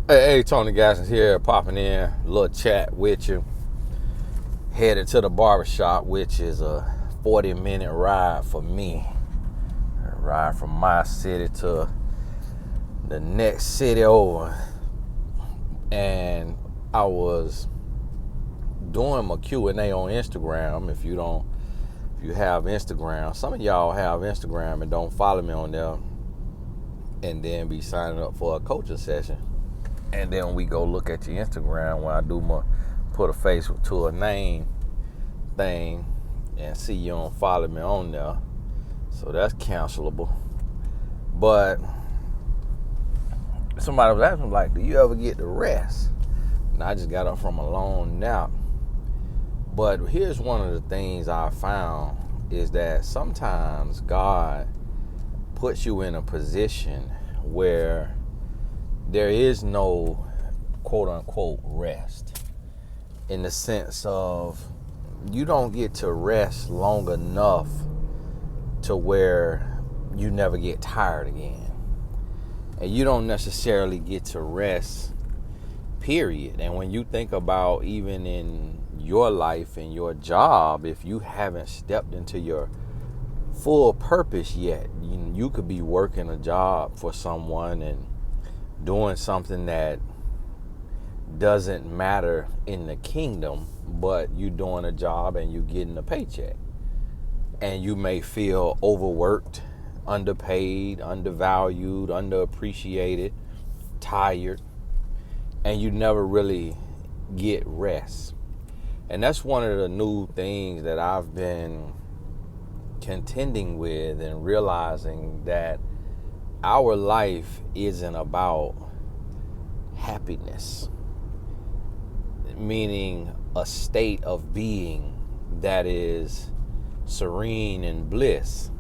Hey, Tony Gassins here, popping in, a little chat with you. Headed to the barbershop, which is a 40-minute ride for me. A ride from my city to the next city over. And I was doing my Q&A on Instagram. If you have Instagram, some of y'all have Instagram and don't follow me on there, and then be signing up for a coaching session. And then we go look at your Instagram when I do my put a face to a name thing and see you don't follow me on there. So that's cancelable. But somebody was asking, like, do you ever get to rest? And I just got up from a long nap. But here's one of the things I found is that sometimes God puts you in a position where there is no quote unquote rest, in the sense of you don't get to rest long enough to where you never get tired again. And you don't necessarily get to rest, period. And when you think about even in your life and your job, if you haven't stepped into your full purpose yet, you could be working a job for someone and doing something that doesn't matter in the kingdom, but you doing a job and you getting a paycheck. And you may feel overworked, underpaid, undervalued, underappreciated, tired, and you never really get rest. And that's one of the new things that I've been contending with, and realizing that our life isn't about happiness, meaning a state of being that is serene and bliss.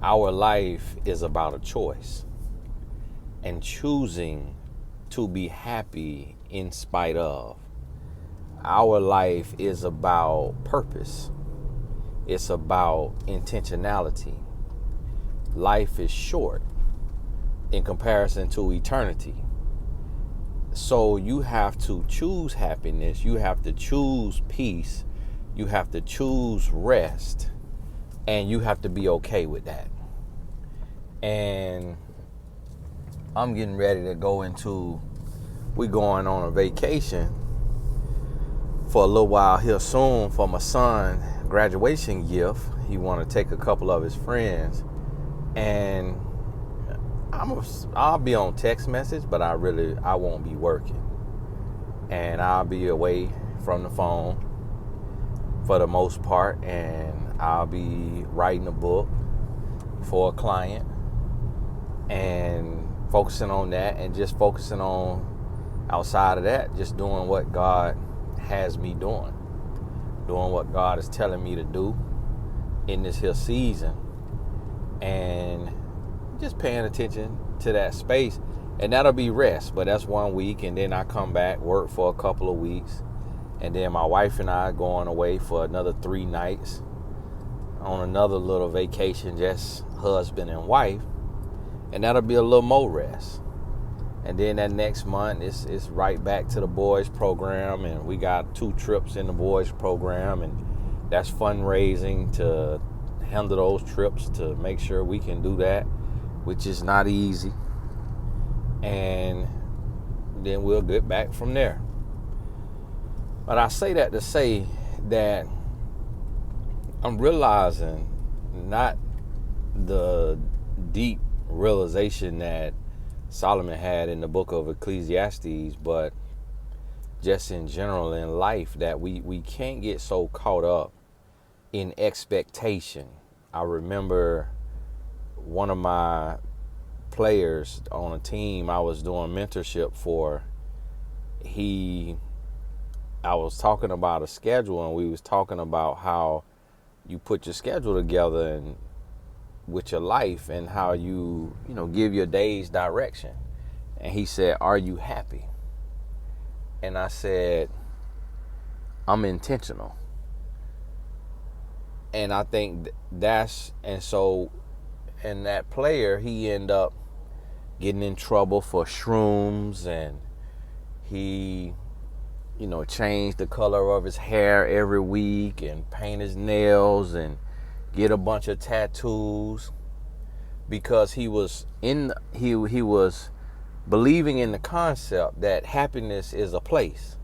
Our life is about a choice, and choosing to be happy in spite of. Our life is about purpose. It's about intentionality. Life is short in comparison to eternity. So you have to choose happiness. You have to choose peace. You have to choose rest. And you have to be okay with that. And I'm getting ready to we're going on a vacation for a little while here soon for my son's graduation gift. He want to take a couple of his friends. And I'll be on text message, but I won't be working. And I'll be away from the phone for the most part, and I'll be writing a book for a client and focusing on that, and just focusing on, outside of that, just doing what God has me doing what God is telling me to do in this here season, and just paying attention to that space. And that'll be rest, but that's 1 week, and then I come back, work for a couple of weeks, and then my wife and I are going away for another 3 nights on another little vacation, just husband and wife, and that'll be a little more rest. And then that next month it's right back to the boys program, and we got 2 trips in the boys program, and that's fundraising to handle those trips, to make sure we can do that, which is not easy. And then we'll get back from there. But I say that to say that I'm realizing not the deep realization that Solomon had in the book of Ecclesiastes, but just in general in life, that we can't get so caught up in expectation. I remember one of my players on a team I was doing mentorship for, I was talking about a schedule, and we was talking about how you put your schedule together and with your life, and how you give your days direction. And he said, "Are you happy?" And I said, "I'm intentional." And I think and that player, he ended up getting in trouble for shrooms, and he, changed the color of his hair every week and paint his nails and get a bunch of tattoos because he was believing in the concept that happiness is a place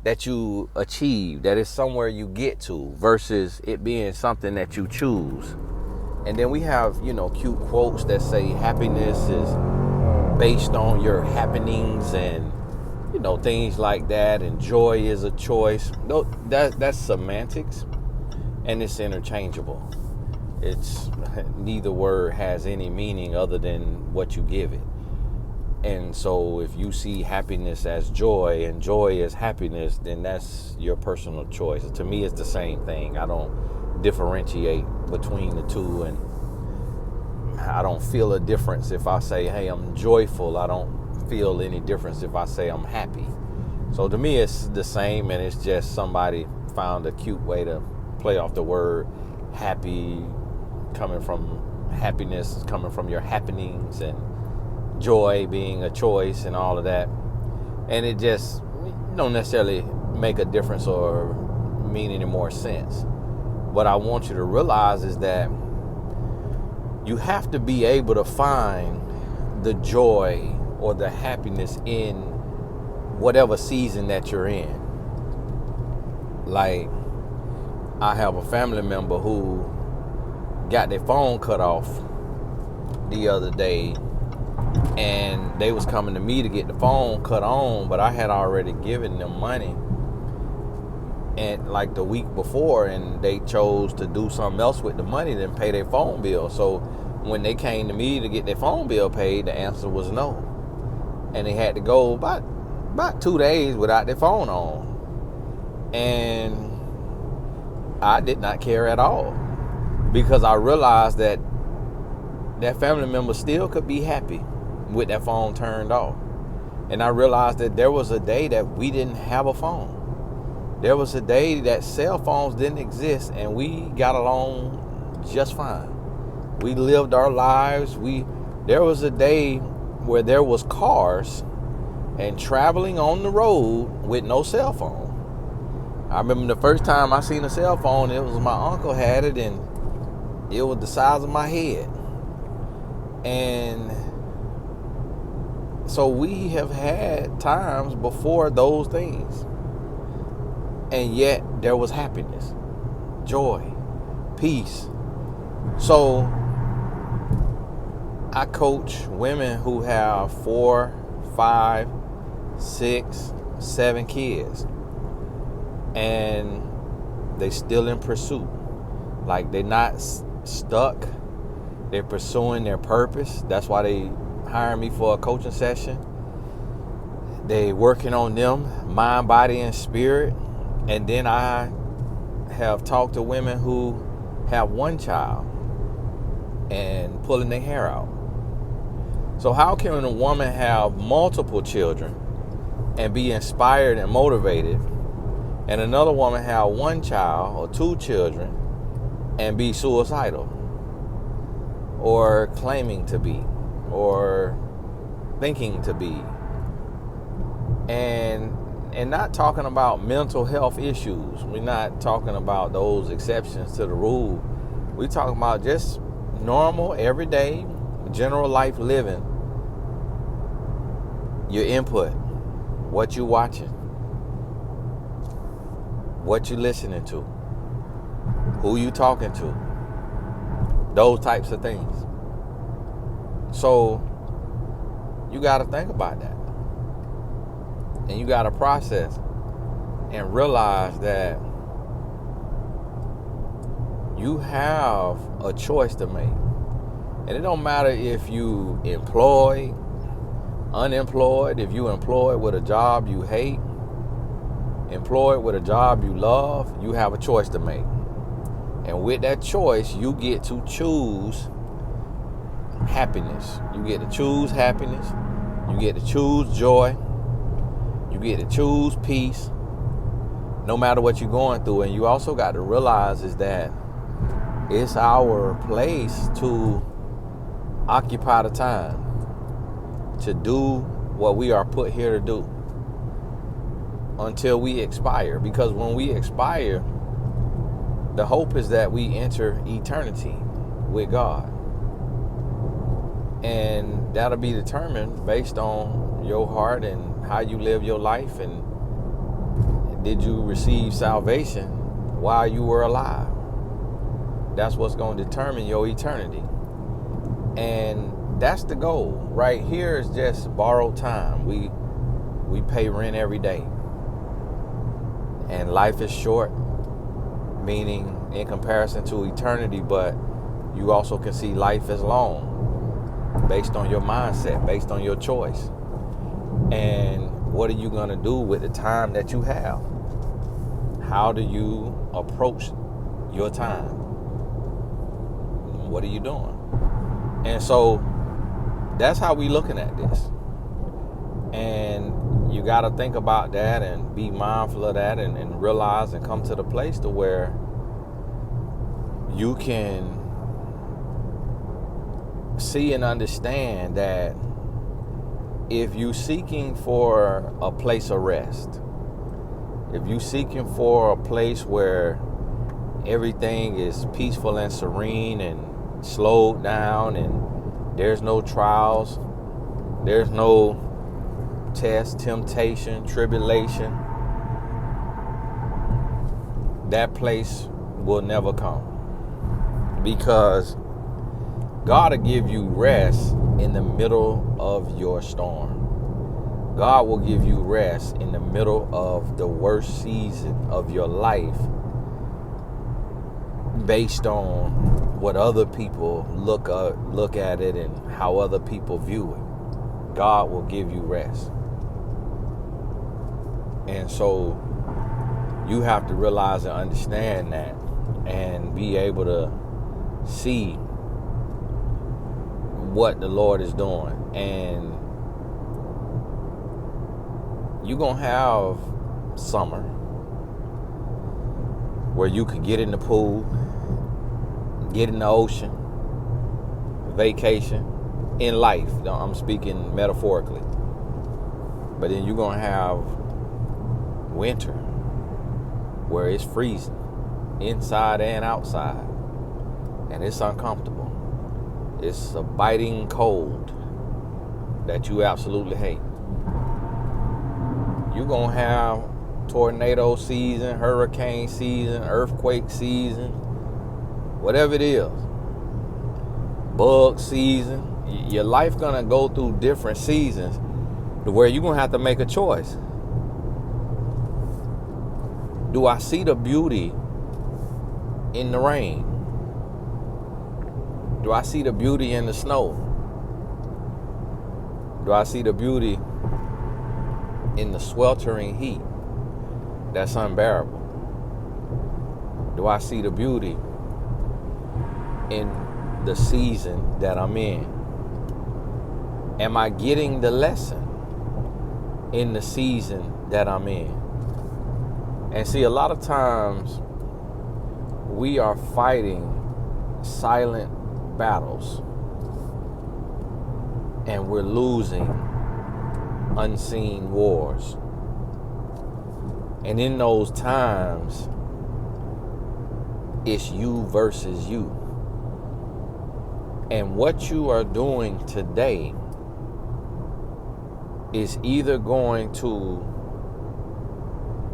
that you achieve, that is somewhere you get to, versus it being something that you choose. And then we have, cute quotes that say happiness is based on your happenings and, things like that. And joy is a choice. No, that's semantics, and it's interchangeable. It's neither word has any meaning other than what you give it. And so if you see happiness as joy and joy as happiness, then that's your personal choice. To me, it's the same thing. I don't differentiate between the two, and I don't feel a difference if I say, hey, I'm joyful. I don't feel any difference if I say I'm happy. So to me, it's the same, and it's just somebody found a cute way to play off the word happy, coming from happiness, coming from your happenings, and joy being a choice and all of that. And it just don't necessarily make a difference or mean any more sense. What I want you to realize is that you have to be able to find the joy or the happiness in whatever season that you're in. Like, I have a family member who got their phone cut off the other day, and they was coming to me to get the phone cut on, but I had already given them money and like the week before, and they chose to do something else with the money than pay their phone bill. So when they came to me to get their phone bill paid, the answer was no, and they had to go about 2 days without their phone on. And I did not care at all, because I realized that that family member still could be happy with that phone turned off. And I realized that there was a day that we didn't have a phone. There was a day that cell phones didn't exist, and we got along just fine. We lived our lives. There was a day where there was cars and traveling on the road with no cell phone. I remember the first time I seen a cell phone, it was my uncle had it, and it was the size of my head. And so we have had times before those things, and yet there was happiness, joy, peace. So I coach women who have 4, 5, 6, 7 kids, and they still in pursuit. Like, they're not stuck. They're pursuing their purpose. That's why they hire me for a coaching session. They working on them, mind, body, and spirit. And then I have talked to women who have one child and pulling their hair out. So how can a woman have multiple children and be inspired and motivated, and another woman have one child or 2 children and be suicidal, or claiming to be, or thinking to be? And not talking about mental health issues. We're not talking about those exceptions to the rule. We're talking about just normal, everyday, general life living. Your input, what you watching, what you listening to, who you talking to, those types of things. So you got to think about that. And you got to process and realize that you have a choice to make. And it don't matter if you employed, unemployed, if you employed with a job you hate, employed with a job you love, you have a choice to make. And with that choice, you get to choose happiness. You get to choose happiness. You get to choose joy. You get to choose peace, no matter what you're going through. And you also got to realize is that it's our place to occupy the time. to do what we are put here to do until we expire. Because when we expire, the hope is that we enter eternity with God. And that'll be determined based on your heart and how you live your life, and did you receive salvation while you were alive. That's what's going to determine your eternity. And that's the goal. Right here is just borrowed time. We pay rent every day. And life is short, meaning in comparison to eternity, but you also can see life as long based on your mindset, based on your choice. And what are you going to do with the time that you have? How do you approach your time? What are you doing? And so that's how we looking at this. And you got to think about that and be mindful of that, and realize and come to the place to where you can see and understand that if you're seeking for a place of rest, if you're seeking for a place where everything is peaceful and serene and slowed down, and there's no trials, there's no test, temptation, tribulation, that place will never come. Because God will give you rest in the middle of your storm. God will give you rest in the middle of the worst season of your life, based on what other people look at it and how other people view it. God will give you rest. And so you have to realize and understand that, and be able to see what the Lord is doing. And you're going to have summer where you can get in the pool, get in the ocean, vacation in life. I'm speaking metaphorically. But then you're going to have winter where it's freezing inside and outside, and it's uncomfortable. It's a biting cold that you absolutely hate. You're going to have tornado season, hurricane season, earthquake season, whatever it is, bug season. Your life going to go through different seasons to where you're going to have to make a choice. Do I see the beauty in the rain? Do I see the beauty in the snow? Do I see the beauty in the sweltering heat that's unbearable? Do I see the beauty in the season that I'm in? Am I getting the lesson in the season that I'm in? And see, a lot of times we are fighting silent battles, and we're losing unseen wars. And in those times, it's you versus you. And what you are doing today is either going to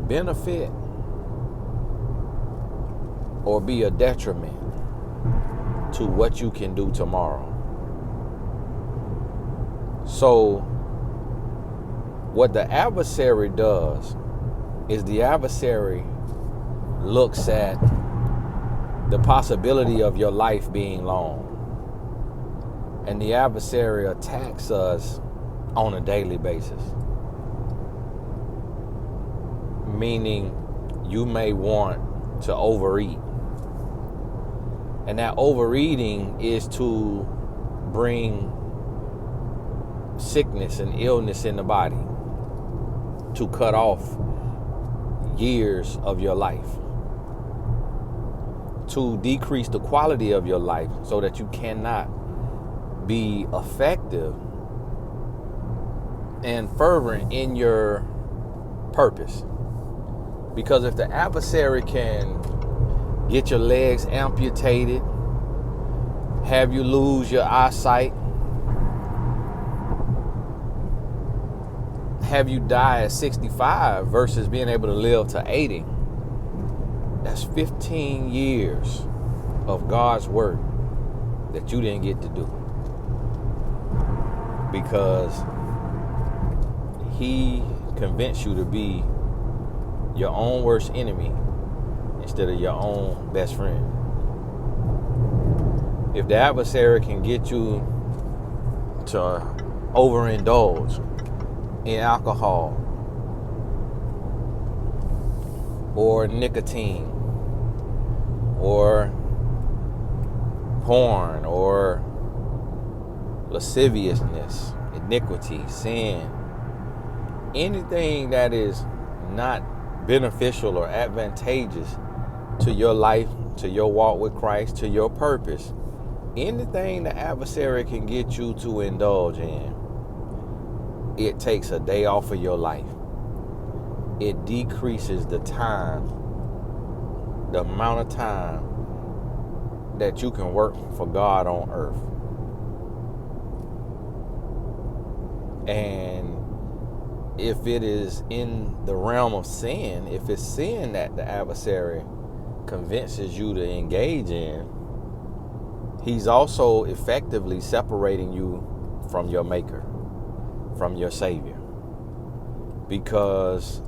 benefit or be a detriment to what you can do tomorrow. So what the adversary does is the adversary looks at the possibility of your life being long. And the adversary attacks us on a daily basis. Meaning you may want to overeat. And that overeating is to bring sickness and illness in the body, to cut off years of your life, to decrease the quality of your life so that you cannot be effective and fervent in your purpose. Because if the adversary can get your legs amputated, have you lose your eyesight, have you die at 65 versus being able to live to 80, that's 15 years of God's work that you didn't get to do. Because he convinced you to be your own worst enemy instead of your own best friend. If the adversary can get you to overindulge in alcohol or nicotine or porn or lasciviousness, iniquity, sin, anything that is not beneficial or advantageous to your life, to your walk with Christ, to your purpose, anything the adversary can get you to indulge in, it takes a day off of your life. It decreases the time, the amount of time that you can work for God on earth. And if it is in the realm of sin, if it's sin that the adversary convinces you to engage in, he's also effectively separating you from your Maker, from your Savior. Because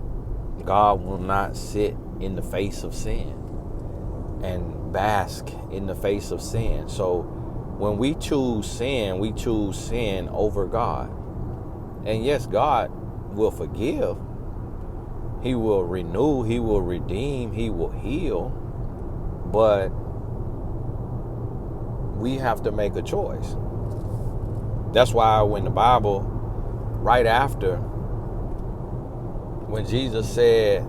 God will not sit in the face of sin and bask in the face of sin. So when we choose sin over God. And yes, God will forgive. He will renew. He will redeem. He will heal. But we have to make a choice. That's why when the Bible, right after, when Jesus said,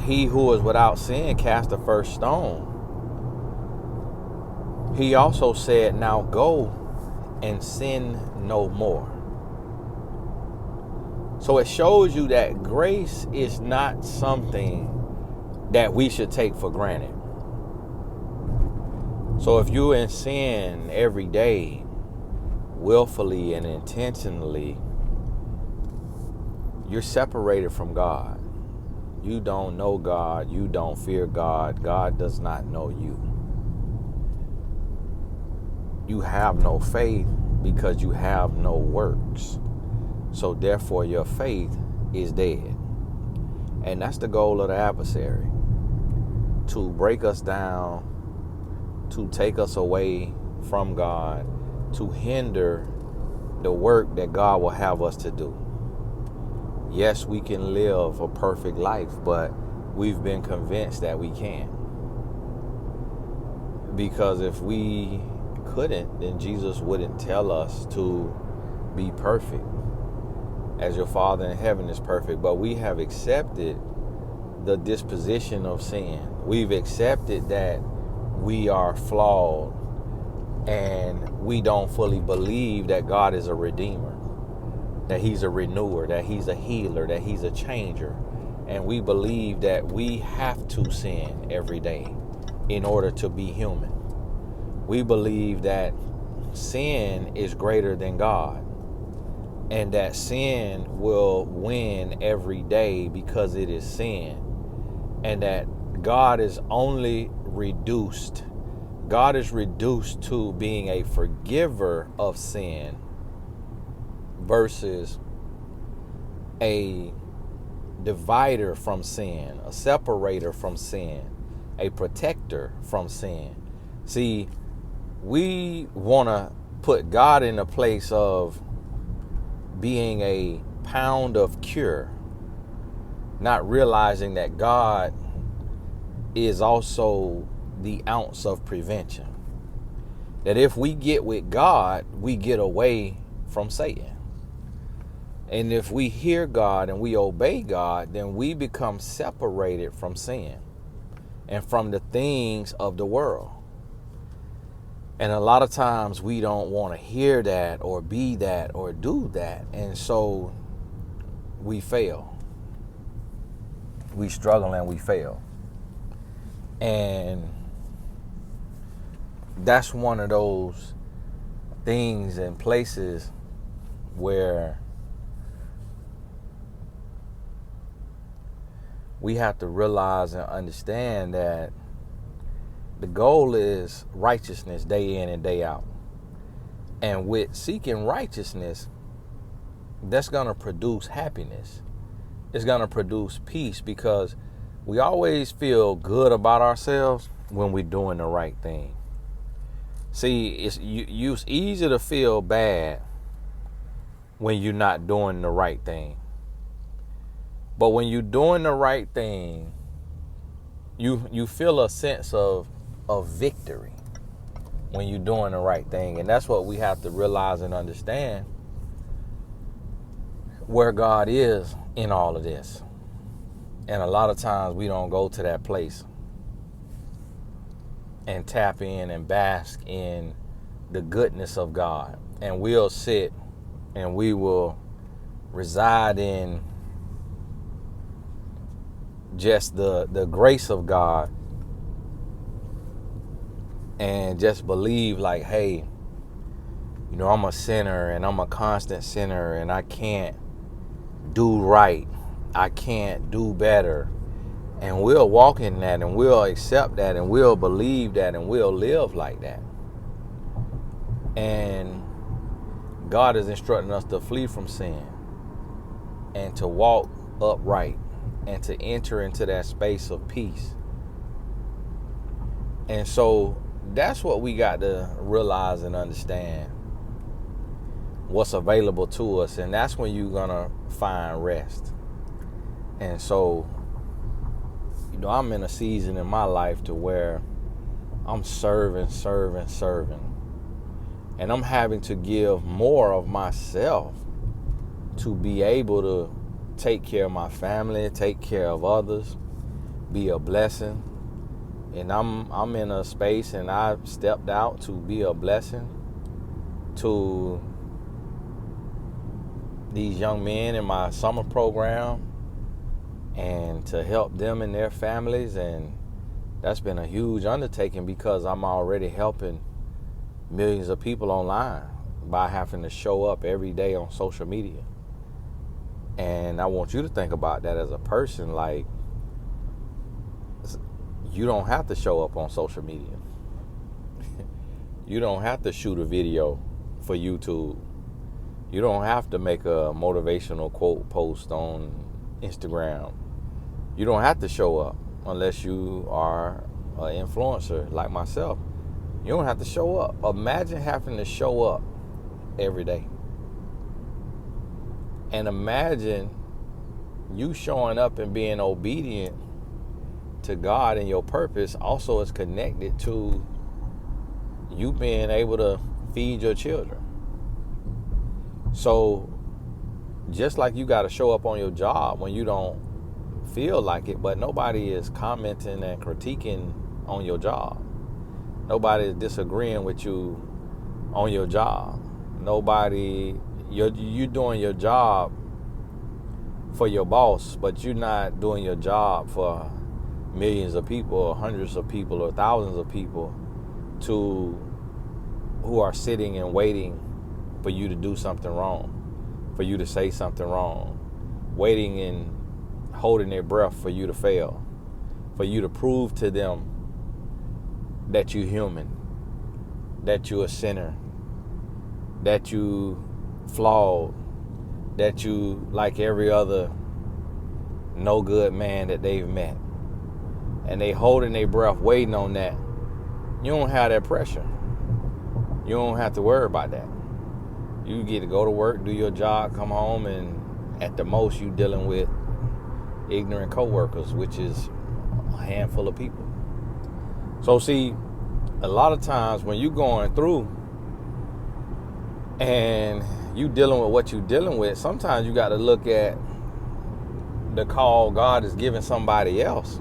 "He who is without sin cast the first stone," he also said, "Now go and sin no more." So it shows you that grace is not something that we should take for granted. So if you're in sin every day, willfully and intentionally, you're separated from God. You don't know God. You don't fear God. God does not know you. You have no faith because you have no works. So therefore your faith is dead. And that's the goal of the adversary. To break us down, to take us away from God, to hinder the work that God will have us to do. Yes, we can live a perfect life, but we've been convinced that we can't. Because if we couldn't, then Jesus wouldn't tell us to be perfect, as your Father in heaven is perfect. But we have accepted the disposition of sin. We've accepted that we are flawed and we don't fully believe that God is a redeemer, that he's a renewer, that he's a healer, that he's a changer. And we believe that we have to sin every day in order to be human. We believe that sin is greater than God, and that sin will win every day because it is sin, and that God is reduced to being a forgiver of sin versus a divider from sin, a separator from sin, a protector from sin. See, we want to put God in a place of being a pound of cure, not realizing that God is also the ounce of prevention. That if we get with God, we get away from Satan. And if we hear God and we obey God, then we become separated from sin and from the things of the world. And a lot of times we don't want to hear that or be that or do that. And so we fail. We struggle and we fail. And that's one of those things and places where we have to realize and understand that the goal is righteousness day in and day out. And with seeking righteousness, that's going to produce happiness. It's going to produce peace, because we always feel good about ourselves when we're doing the right thing. See, it's easy to feel bad when you're not doing the right thing. But when you're doing the right thing, you feel a sense of victory when you're doing the right thing. And that's what we have to realize and understand, where God is in all of this. And a lot of times we don't go to that place and tap in and bask in the goodness of God. And we'll sit and we will reside in just the grace of God, and just believe like, hey, I'm a sinner and I'm a constant sinner and I can't do right. I can't do better. And we'll walk in that and we'll accept that and we'll believe that and we'll live like that. And God is instructing us to flee from sin and to walk upright and to enter into that space of peace. And so that's what we got to realize and understand, what's available to us. And that's when you're going to find rest. And so, I'm in a season in my life to where I'm serving. And I'm having to give more of myself to be able to take care of my family, take care of others, be a blessing. And I'm in a space, and I've stepped out to be a blessing to these young men in my summer program and to help them and their families. And that's been a huge undertaking, because I'm already helping millions of people online by having to show up every day on social media. And I want you to think about that as a person. Like, you don't have to show up on social media. You don't have to shoot a video for YouTube. You don't have to make a motivational quote post on Instagram. You don't have to show up unless you are an influencer like myself. You don't have to show up. Imagine having to show up every day. And imagine you showing up and being obedient to God, and your purpose also is connected to you being able to feed your children. So just like you got to show up on your job when you don't feel like it, but nobody is commenting and critiquing on your job. Nobody is disagreeing with you on your job. You're doing your job for your boss, but you're not doing your job for millions of people or hundreds of people or thousands of people who are sitting and waiting for you to do something wrong, for you to say something wrong, waiting and holding their breath for you to fail, for you to prove to them that you're human, that you're a sinner, that you flawed, that you like every other no good man that they've met. And they holding their breath waiting on that. You don't have that pressure. You don't have to worry about that. You get to go to work, do your job, come home, and at the most you dealing with ignorant coworkers, which is a handful of people. So see, a lot of times when you're going through and you dealing with what you're dealing with, sometimes you got to look at the call God is giving somebody else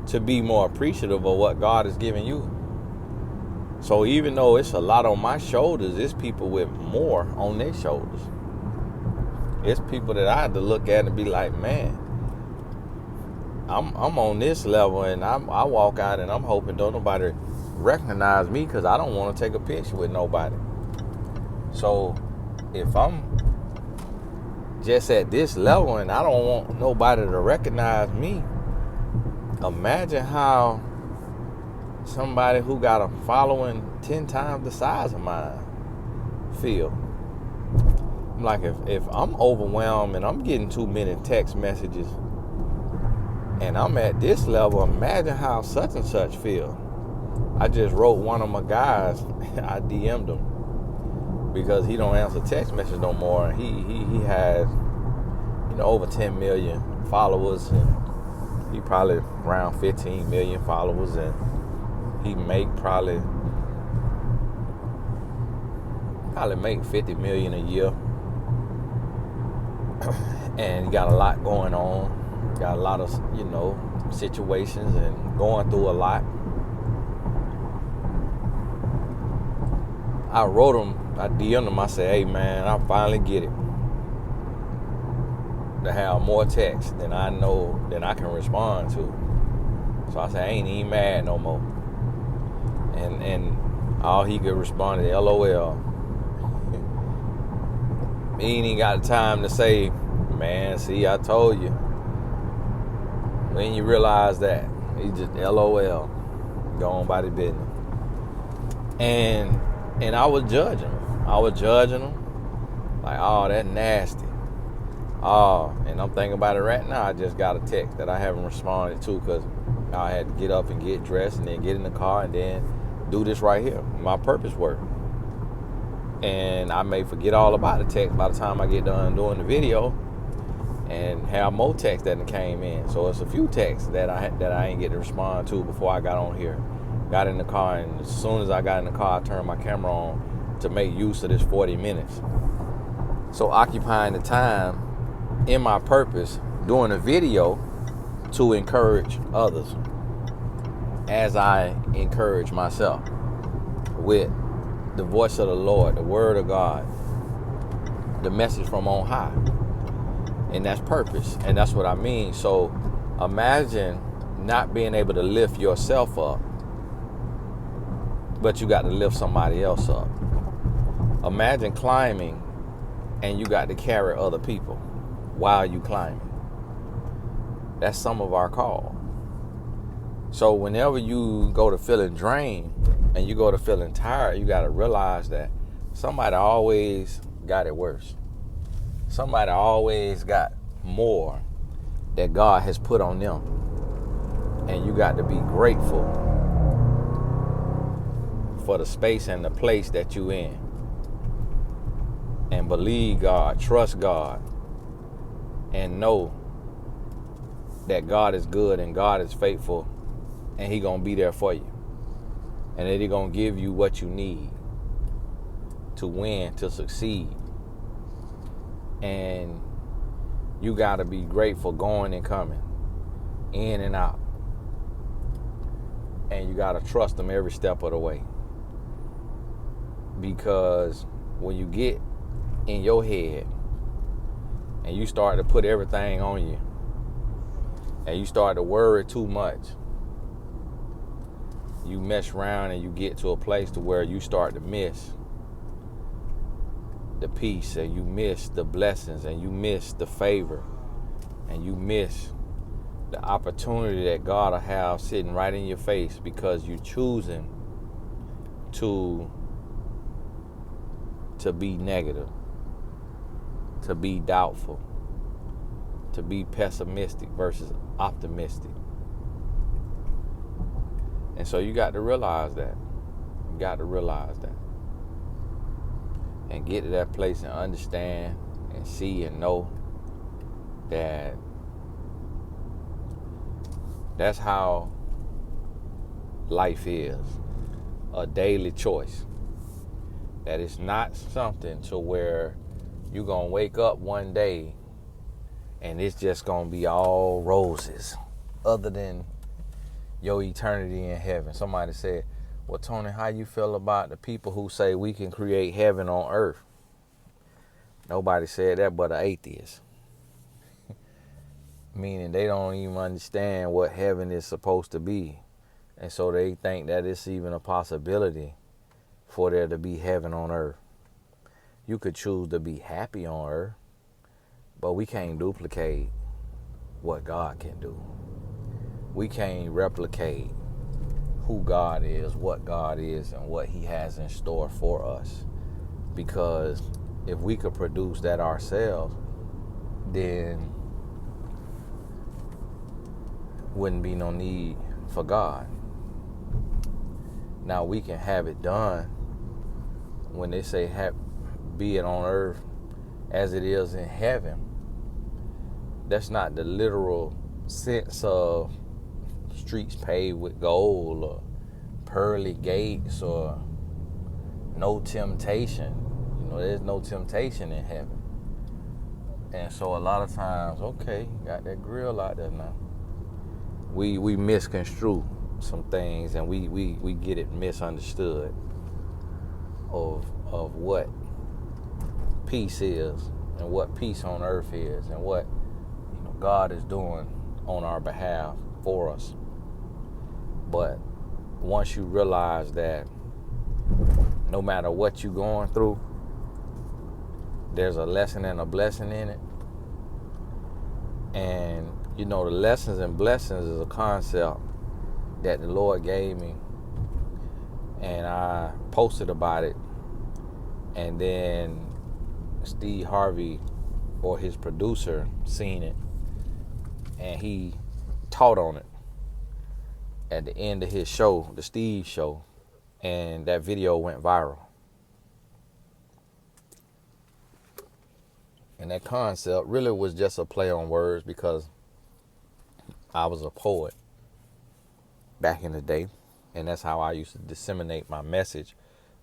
to be more appreciative of what God is giving you. So even though it's a lot on my shoulders, it's people with more on their shoulders. It's people that I had to look at and be like, man, I'm on this level, and I walk out and I'm hoping don't nobody recognize me because I don't want to take a picture with nobody. So if I'm just at this level and I don't want nobody to recognize me, imagine how somebody who got a following 10 times the size of mine feel. Like if I'm overwhelmed and I'm getting too many text messages and I'm at this level, imagine how such and such feel. I just wrote one of my guys, I DM'd him because he don't answer text messages no more. He has, over 10 million followers, and he probably around 15 million followers, and he probably make 50 million a year. And he got a lot going on, got a lot of, situations and going through a lot. I wrote him, I DM'd him, I said, hey man, I finally get it. To have more text than I know than I can respond to. So I said, I ain't even mad no more. And all he could respond is LOL. He ain't even got the time to say, man, see, I told you. When you realize that, he just LOL, go on by the business. And I was judging him. Like, oh, that nasty. Oh, and I'm thinking about it right now. I just got a text that I haven't responded to because I had to get up and get dressed and then get in the car and then do this right here, my purpose work. And I may forget all about the text by the time I get done doing the video and have more text that came in. So it's a few texts that I ain't get to respond to before I got on here. Got in the car, and as soon as I got in the car, I turned my camera on to make use of this 40 minutes. So occupying the time in my purpose, doing a video to encourage others as I encourage myself with the voice of the Lord, the word of God, the message from on high. And that's purpose, and that's what I mean. So imagine not being able to lift yourself up, but you got to lift somebody else up. Imagine climbing and you got to carry other people while you climbing. That's some of our call. So whenever you go to feeling drained and you go to feeling tired, you got to realize that somebody always got it worse. Somebody always got more that God has put on them. And you got to be grateful for the space and the place that you in. And believe God, trust God, and know that God is good and God is faithful, and He gonna be there for you, and that He gonna give you what you need to win, to succeed. And you gotta be grateful going and coming, in and out, and you gotta trust Him every step of the way. Because when you get in your head and you start to put everything on you and you start to worry too much, you mess around and you get to a place to where you start to miss the peace, and you miss the blessings, and you miss the favor, and you miss the opportunity that God will have sitting right in your face because you're choosing to be negative, to be doubtful, to be pessimistic versus optimistic. And so you got to realize that. You got to realize that. And get to that place and understand and see and know that that's how life is. A daily choice. That it's not something to where you're going to wake up one day and it's just going to be all roses other than your eternity in heaven. Somebody said, Well, Tony, how you feel about the people who say we can create heaven on earth? Nobody said that but an atheist. Meaning they don't even understand what heaven is supposed to be. And so they think that it's even a possibility for there to be heaven on earth. You could choose to be happy on earth, but we can't duplicate what God can do. We can't replicate who God is, what God is, and what He has in store for us. Because if we could produce that ourselves, then wouldn't be no need for God. Now we can have it done. When they say be it on earth as it is in heaven, that's not the literal sense of streets paved with gold or pearly gates or no temptation. There's no temptation in heaven. And so a lot of times, okay, got that grill out there now. We misconstrue some things, and we get it misunderstood of what peace is and what peace on earth is and what God is doing on our behalf for us. But once you realize that no matter what you're going through, there's a lesson and a blessing in it. And the lessons and blessings is a concept that the Lord gave me, and I posted about it, and then Steve Harvey, or his producer, seen it, and he taught on it at the end of his show, the Steve show, and that video went viral. And that concept really was just a play on words, because I was a poet back in the day, and that's how I used to disseminate my message,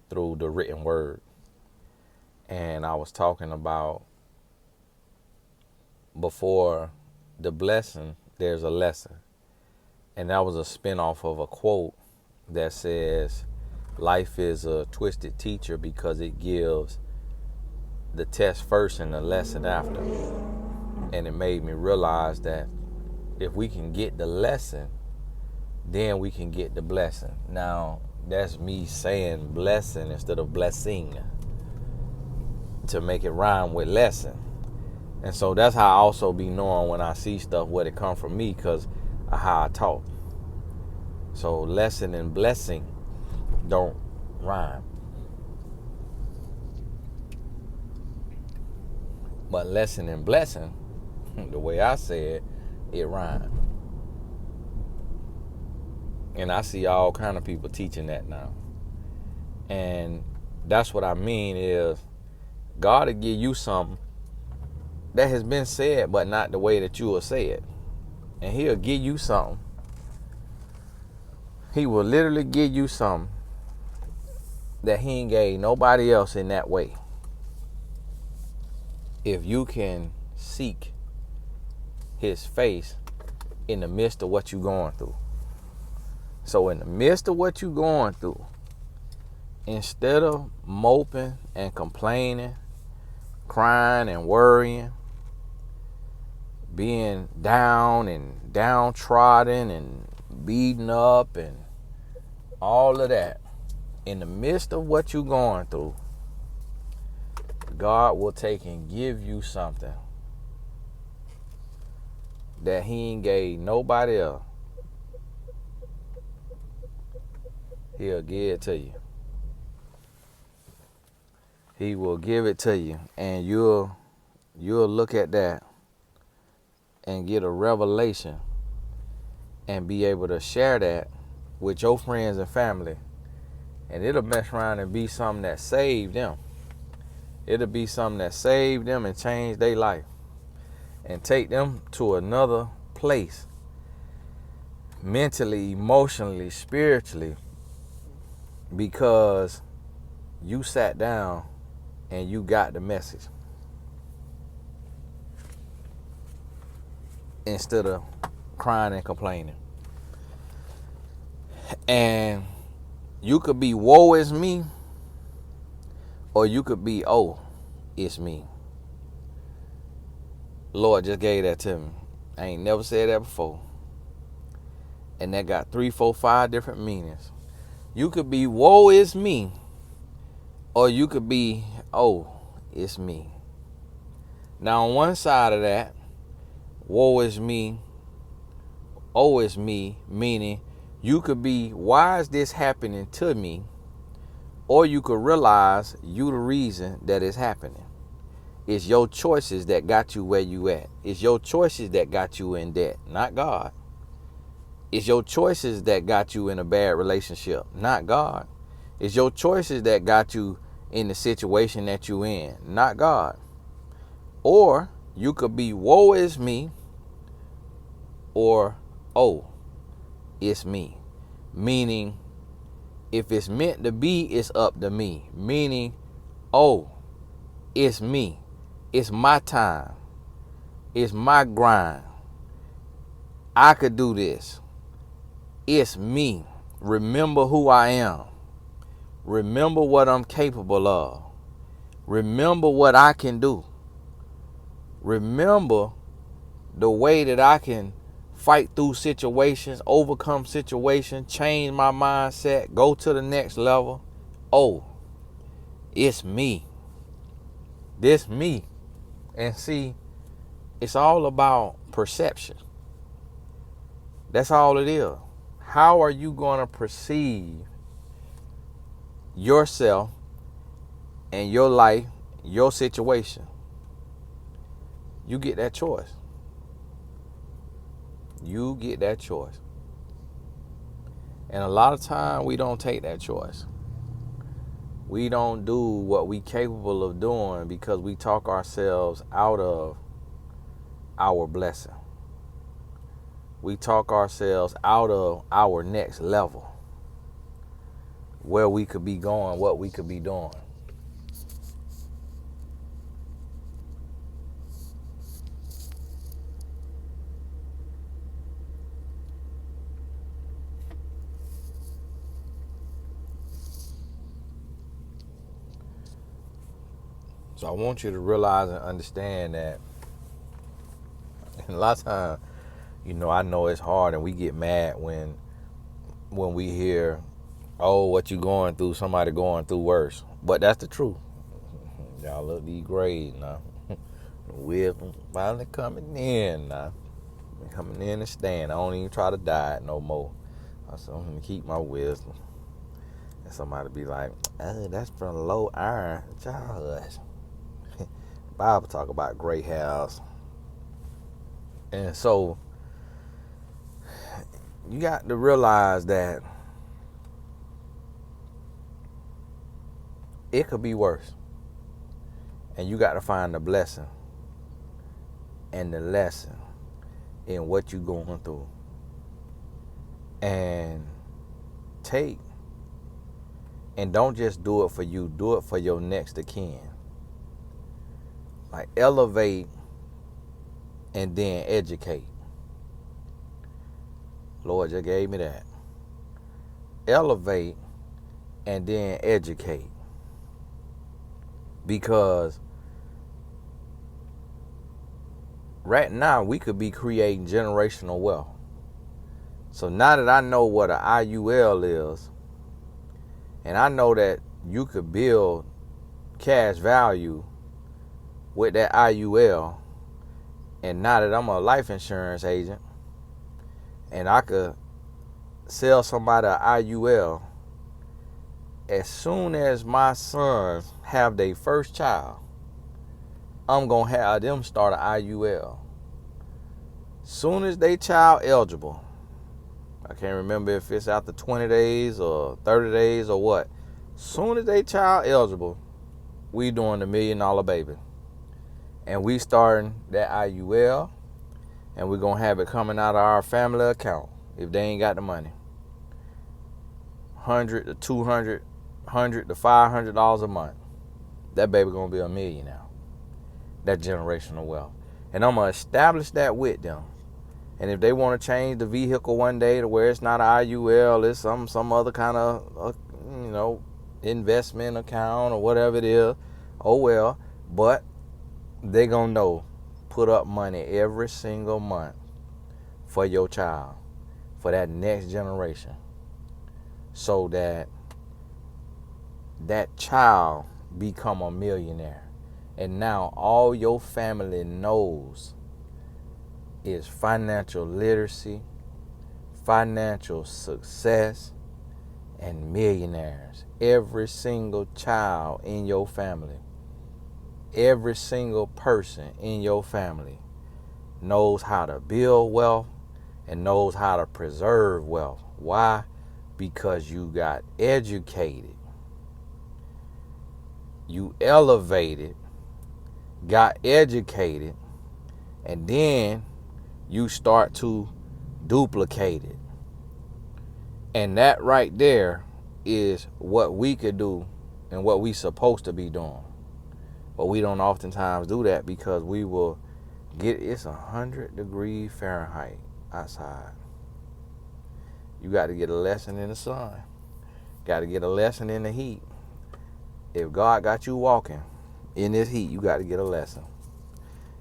through the written word. And I was talking about, before the blessing, there's a lesson. And that was a spinoff of a quote that says, life is a twisted teacher because it gives the test first and the lesson after. And it made me realize that if we can get the lesson, then we can get the blessing. Now, that's me saying blessing instead of blessing, to make it rhyme with lesson. And so that's how I also be knowing when I see stuff where it come from me, because of how I talk. So lesson and blessing don't rhyme. But lesson and blessing, the way I say it rhymes. And I see all kind of people teaching that now. And that's what I mean is, God will give you something that has been said, but not the way that you will say it. And He'll give you something. He will literally give you something that He ain't gave nobody else in that way. If you can seek His face in the midst of what you're going through. So in the midst of what you're going through, instead of moping and complaining, crying and worrying, being down and downtrodden and beaten up and all of that, in the midst of what you're going through, God will take and give you something that He ain't gave nobody else. He'll give it to you. He will give it to you, and you'll look at that and get a revelation and be able to share that with your friends and family, and it'll mess around and be something that saved them. It'll be something that saved them and changed their life and take them to another place, mentally, emotionally, spiritually, because you sat down and you got the message instead of crying and complaining. And You could be woe is me, or you could be, oh, it's me. Lord just gave that to me. I ain't never said that before. And that got 3, 4, 5 different meanings. You could be woe is me, or you could be, oh, it's me. Now on one side of that, woe is me, oh is me, meaning you could be, why is this happening to me? Or you could realize you the reason that it's happening. It's your choices that got you where you at. It's your choices that got you in debt, not God. It's your choices that got you in a bad relationship, not God. It's your choices that got you in the situation that you in, not God. Or you could be woe is me, or oh, it's me. Meaning, if it's meant to be, it's up to me. Meaning, oh, it's me. It's my time. It's my grind. I could do this. It's me. Remember who I am. Remember what I'm capable of. Remember what I can do. Remember the way that I can fight through situations, overcome situations, change my mindset, go to the next level. Oh, it's me. This me. And see, it's all about perception. That's all it is. How are you going to perceive yourself and your life, your situation? You get that choice. You get that choice. And a lot of time we don't take that choice. We don't do what we capable of doing because we talk ourselves out of our blessing. We talk ourselves out of our next level, where we could be going, what we could be doing. So I want you to realize and understand that a lot of times, I know it's hard and we get mad when we hear, oh, what you going through, somebody going through worse. But that's the truth. Y'all look these grades now. We're finally coming in now. Coming in and staying. I don't even try to diet no more. I said, I'm going to keep my wisdom. And somebody be like, oh, that's from low iron. Childhood. Bible talk about gray hairs. And so you got to realize that it could be worse. And you got to find the blessing and the lesson in what you're going through. And take, and don't just do it for you, do it for your next of kin. Like elevate and then educate. Lord just gave me that. Elevate and then educate. Because right now we could be creating generational wealth. So now that I know what an IUL is, and I know that you could build cash value with that IUL, and now that I'm a life insurance agent, and I could sell somebody an IUL, as soon as my sons have their first child, I'm going to have them start an IUL. Soon as they child eligible, I can't remember if it's after 20 days or 30 days or what. Soon as they child eligible, we doing the $1 million baby. And we starting that IUL, and we're going to have it coming out of our family account if they ain't got the money. $100 to $200, $100 to $500 a month. That baby going to be $1 million now. That generational wealth. And I'm going to establish that with them. And if they want to change the vehicle one day to where it's not an IUL, it's some other kind of investment account or whatever it is. Oh well, but they gonna know, put up money every single month for your child, for that next generation, so that that child become a millionaire. And now all your family knows is financial literacy, financial success, and millionaires. Every single child in your family, every single person in your family knows how to build wealth and knows how to preserve wealth. Why? Because you got educated, you elevated, got educated, and then you start to duplicate it. And that right there is what we could do and what we supposed to be doing. But we don't oftentimes do that because we will it's 100 degrees Fahrenheit outside. You got to get a lesson in the sun. Got to get a lesson in the heat. If God got you walking in this heat, you got to get a lesson.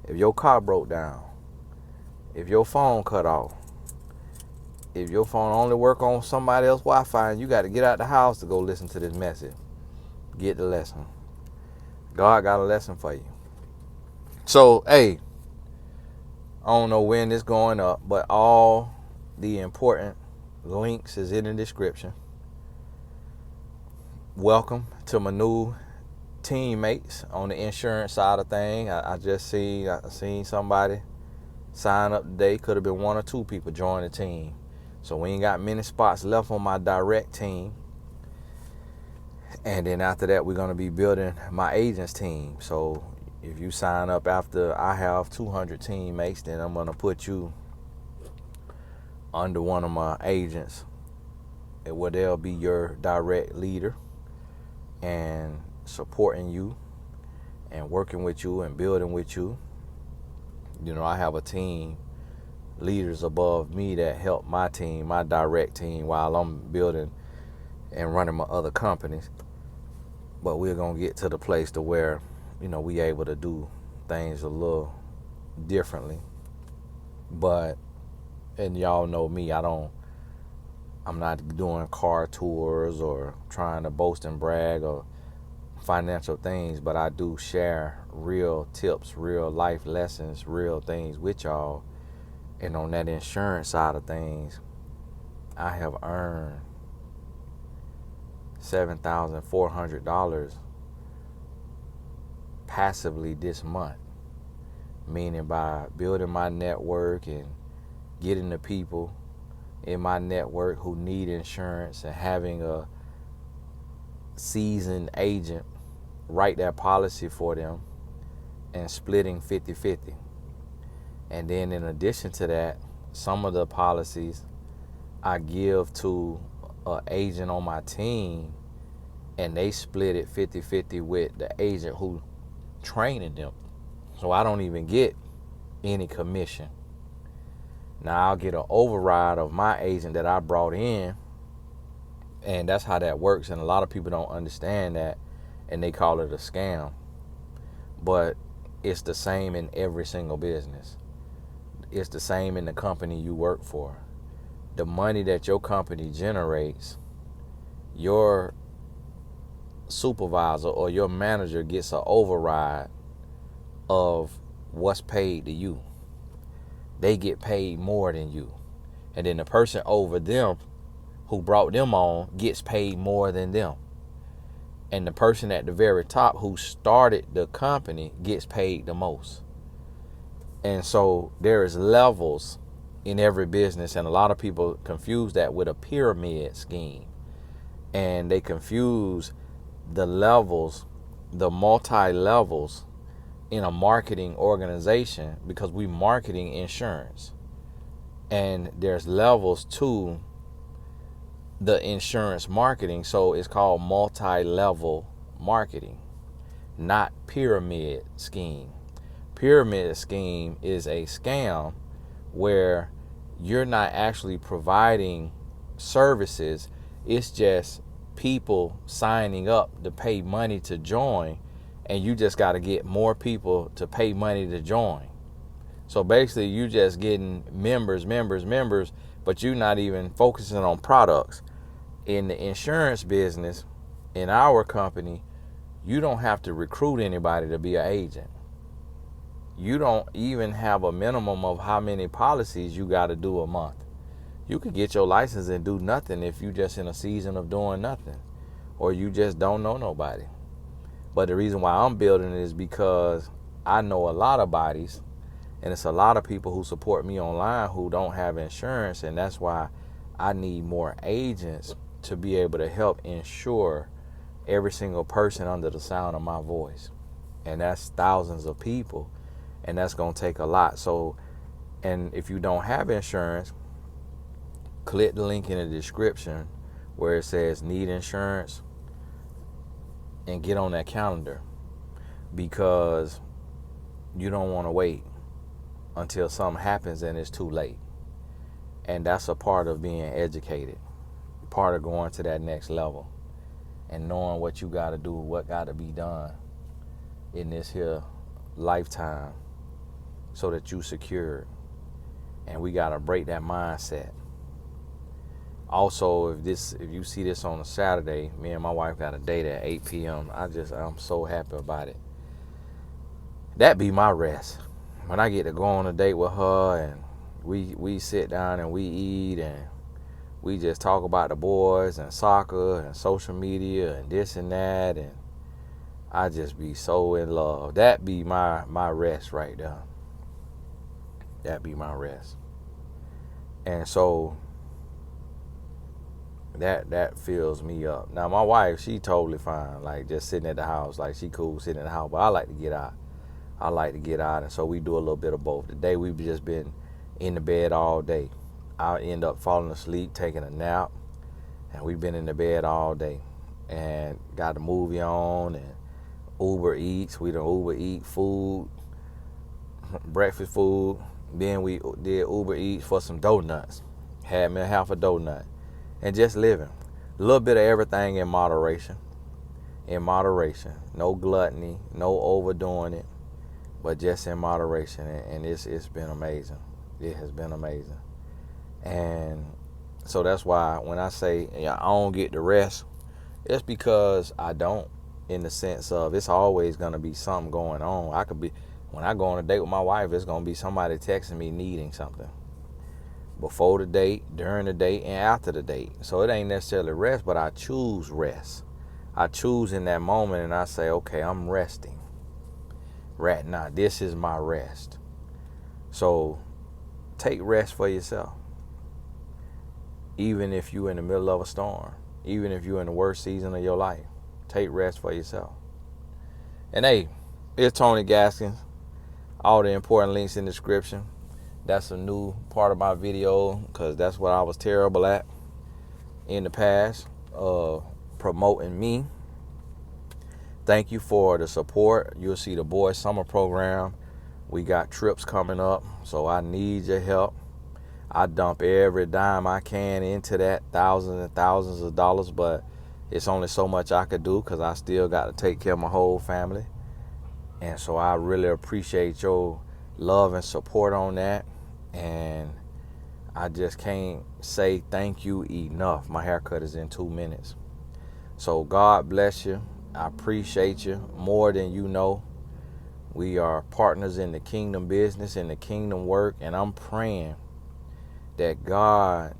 If your car broke down, if your phone cut off, if your phone only work on somebody else's Wi-Fi, you got to get out the house to go listen to this message. Get the lesson. God got a lesson for you. So, hey, I don't know when this going up, but all the important links is in the description. Welcome to my new teammates on the insurance side of things. I seen somebody sign up today. Could have been one or two people join the team. So we ain't got many spots left on my direct team. And then after that, we're going to be building my agents team. So if you sign up after I have 200 teammates, then I'm going to put you under one of my agents, where they'll be your direct leader and supporting you and working with you and building with you. I have a team, leaders above me that help my team, my direct team, while I'm building and running my other companies. But we're going to get to the place to where, we able to do things a little differently. But, and y'all know me, I'm not doing car tours or trying to boast and brag or financial things, but I do share real tips, real life lessons, real things with y'all. And on that insurance side of things, I have earned $7,400 passively this month, meaning by building my network and getting the people in my network who need insurance and having a seasoned agent write that policy for them and splitting 50-50. And then in addition to that, some of the policies I give to an agent on my team, and they split it 50-50 with the agent who training them. So I don't even get any commission. Now I'll get an override of my agent that I brought in, and that's how that works. And a lot of people don't understand that, and they call it a scam. But it's the same in every single business. It's the same in the company you work for. The money that your company generates, your supervisor or your manager gets an override of what's paid to you. They get paid more than you. And then the person over them who brought them on gets paid more than them. And the person at the very top who started the company gets paid the most. And so there is levels in every business, and a lot of people confuse that with a pyramid scheme. And they confuse the levels, the multi-levels in a marketing organization, because we marketing insurance. And there's levels to the insurance marketing, so it's called multi-level marketing, not pyramid scheme. Pyramid scheme is a scam where you're not actually providing services. It's just people signing up to pay money to join, and you just got to get more people to pay money to join. So basically you just getting members, but you're not even focusing on products. In the insurance business, in our company, you don't have to recruit anybody to be an agent. You don't even have a minimum of how many policies you got to do a month. You could get your license and do nothing if you just in a season of doing nothing, or you just don't know nobody. But the reason why I'm building it is because I know a lot of bodies, and it's a lot of people who support me online who don't have insurance, and that's why I need more agents to be able to help insure every single person under the sound of my voice. And that's thousands of people, and that's going to take a lot. So, and if you don't have insurance, click the link in the description where it says need insurance and get on that calendar, because you don't want to wait until something happens and it's too late. And that's a part of being educated, part of going to that next level and knowing what you got to do, what got to be done in this here lifetime so that you secured. And we got to break that mindset. Also, if you see this on a Saturday, me and my wife got a date at 8 p.m. I'm so happy about it. That be my rest. When I get to go on a date with her and we sit down and we eat and we just talk about the boys and soccer and social media and this and that, and I just be so in love. That be my rest right there. That be my rest. And so that fills me up. Now my wife, she totally fine, like just sitting at the house, like she cool sitting at the house, but I like to get out. And so we do a little bit of both. Today we've just been in the bed all day. I end up falling asleep, taking a nap, and we've been in the bed all day and got a movie on and Uber Eats. We done Uber Eat food, breakfast food. Then we did Uber Eats for some donuts. Had me a half a donut and just living. A little bit of everything in moderation. No gluttony, no overdoing it, but just in moderation. And it's been amazing. It has been amazing. And so that's why when I say I don't get the rest, it's because I don't, in the sense of it's always going to be something going on. When I go on a date with my wife, it's going to be somebody texting me needing something. Before the date, during the date, and after the date. So it ain't necessarily rest, but I choose rest. I choose in that moment and I say, okay, I'm resting right now. This is my rest. So take rest for yourself. Even if you're in the middle of a storm, even if you're in the worst season of your life, take rest for yourself. And hey, it's Tony Gaskins. All the important links in the description. That's a new part of my video because that's what I was terrible at in the past, promoting me. Thank you for the support. You'll see the Boys Summer Program. We got trips coming up, so I need your help. I dump every dime I can into that, thousands and thousands of dollars, but it's only so much I could do because I still got to take care of my whole family. And so I really appreciate your love and support on that. And I just can't say thank you enough. My haircut is in 2 minutes. So God bless you. I appreciate you more than you know. We are partners in the kingdom business, in the kingdom work, and I'm praying that God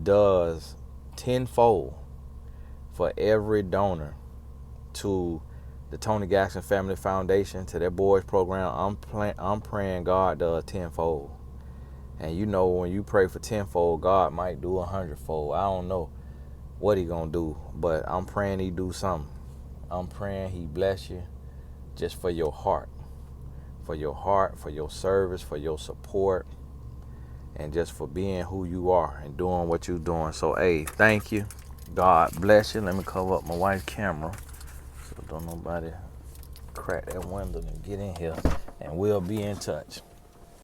does tenfold for every donor to the Tony Gaskins Family Foundation, to their boys program. I'm praying God does tenfold. And you know, when you pray for tenfold, God might do 100-fold. I don't know what he gonna do, but I'm praying he do something. I'm praying he bless you just for your heart, for your service, for your support, and just for being who you are and doing what you're doing. So, hey, thank you. God bless you. Let me cover up my wife's camera so don't nobody crack that window and get in here. And we'll be in touch.